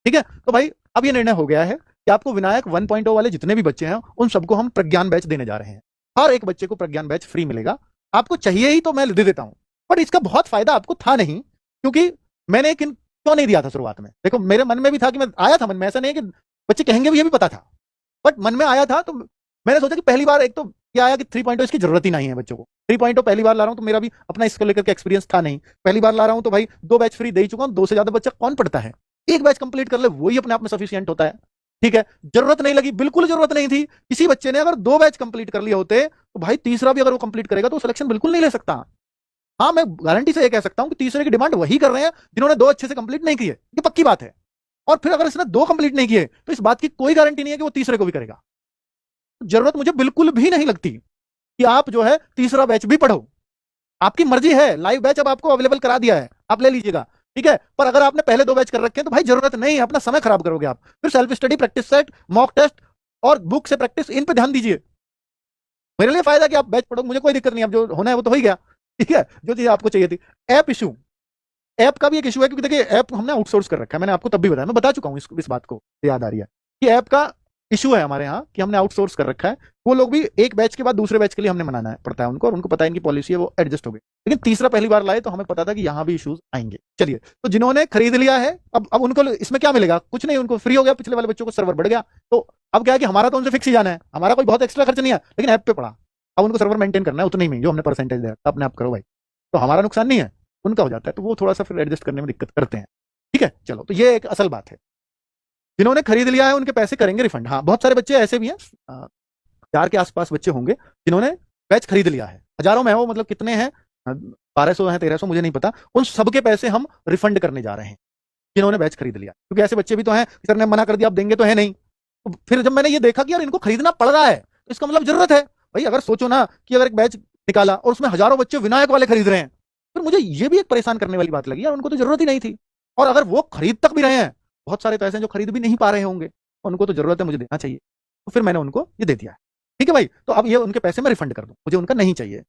ठीक है, तो भाई अब ये निर्णय हो गया है कि आपको विनायक 1.0 वाले जितने भी बच्चे हैं उन सबको हम प्रज्ञान बैच देने जा रहे हैं। हर एक बच्चे को प्रज्ञान बैच फ्री मिलेगा। आपको चाहिए ही तो मैं दे देता हूं, बट इसका बहुत फायदा आपको था नहीं, क्योंकि मैंने क्यों नहीं दिया था शुरुआत में। देखो मेरे मन में भी था कि मैं आया था मन में, ऐसा नहीं है कि बच्चे कहेंगे भी, ये भी पता था, बट मन में आया था। तो मैंने सोचा कि पहली बार एक तो क्या आया कि 3.0 इसकी जरूरत ही नहीं है बच्चों को। 3.0 पहली बार ला रहा हूं तो मेरा भी अपना इसको लेकर के एक्सपीरियंस था नहीं, पहली बार ला रहा हूं तो भाई 2 बैच फ्री दे ही चुका हूं, 2 से ज्यादा बच्चा कौन पढ़ता है। एक बैच कंप्लीट कर ले वही अपने आप में सफिशियंट होता है। ठीक है, जरूरत नहीं लगी, बिल्कुल जरूरत नहीं थी। किसी बच्चे ने अगर 2 बैच कंप्लीट कर लिए होते तो भाई तीसरा भी अगर वो कंप्लीट करेगा तो सिलेक्शन बिल्कुल नहीं ले सकता। हाँ, मैं गारंटी से ये कह सकता हूं कि तीसरे की डिमांड वही कर रहे हैं जिन्होंने 2 अच्छे से कंप्लीट नहीं किए, ये पक्की बात है। और फिर अगर इसने 2 कंप्लीट नहीं किए तो इस बात की कोई गारंटी नहीं है कि वो तीसरे को भी करेगा। जरूरत मुझे बिल्कुल भी नहीं लगती कि आप जो है तीसरा बैच भी पढ़ो। आपकी मर्जी है, लाइव बैच अब आपको अवेलेबल करा दिया है, आप ले लीजिएगा। ठीक है, पर अगर आपने पहले 2 बैच कर रखे हैं तो भाई जरूरत नहीं है, अपना समय खराब करोगे आप। फिर self study, practice set, mock test और बुक से प्रैक्टिस, इन पे ध्यान दीजिए। मेरे लिए फायदा कि आप बैच पढ़ो, मुझे कोई दिक्कत नहीं, अब जो होना है वो तो हो ही गया। ठीक है, जो चीज आपको चाहिए थी। ऐप इशू, ऐप का भी एक इशू है, क्योंकि देखिए ऐप हमने आउटसोर्स कर रखा है, मैंने आपको तब भी बताया, मैं बता चुका हूं इस बात को, याद आ रही है कि ऐप का इशू है हमारे यहाँ कि हमने आउटसोर्स कर रखा है। वो लोग भी एक बैच के बाद दूसरे बैच के लिए हमने मनाना है पड़ता है उनको, और उनको पता है इनकी पॉलिसी है, वो एडजस्ट हो गई। लेकिन तीसरा पहली बार लाए तो हमें पता था कि यहाँ भी इश्यूज आएंगे। चलिए, तो जिन्होंने खरीद लिया है अब उनको इसमें क्या मिलेगा, कुछ नहीं, उनको फ्री हो गया। पिछले वाले बच्चों को सर्वर बढ़ गया, तो अब क्या है कि हमारा तो उनसे फिक्स ही जाना है, हमारा कोई बहुत एक्स्ट्रा खर्च नहीं है, लेकिन ऐप पे पड़ा। अब उनको सर्वर मेंटेन करना है उतने ही में जो हमने परसेंटेज दिया, अपने आप करो भाई, तो हमारा नुकसान नहीं है, उनका हो जाता है, तो वो थोड़ा सा फिर एडजस्ट करने में दिक्कत करते हैं। ठीक है, चलो, तो ये एक असल बात है। जिन्होंने खरीद लिया है उनके पैसे करेंगे रिफंड। हाँ, बहुत सारे बच्चे ऐसे भी हैं, 4 के आसपास बच्चे होंगे जिन्होंने बैच खरीद लिया है। हजारों में है वो, मतलब कितने हैं, 1200 हैं, 1300, मुझे नहीं पता। उन सबके पैसे हम रिफंड करने जा रहे हैं जिन्होंने बैच खरीद लिया, क्योंकि ऐसे बच्चे भी तो हैं, सर ने मना कर दिया, आप देंगे तो है नहीं। तो फिर जब मैंने ये देखा कि यार इनको खरीदना पड़ रहा है तो इसका मतलब जरूरत है। भाई अगर सोचो ना कि अगर एक बैच निकाला और उसमें हजारों बच्चे विनायक वाले खरीद रहे हैं, फिर मुझे ये भी एक परेशान करने वाली बात लगी, यार उनको तो जरूरत ही नहीं थी। और अगर वो खरीद तक भी रहे हैं, बहुत सारे तो ऐसे हैं जो खरीद भी नहीं पा रहे होंगे, उनको तो जरूरत है, मुझे देना चाहिए। तो फिर मैंने उनको ये दे दिया है। ठीक है भाई, तो अब ये उनके पैसे मैं रिफंड कर दूं, मुझे उनका नहीं चाहिए।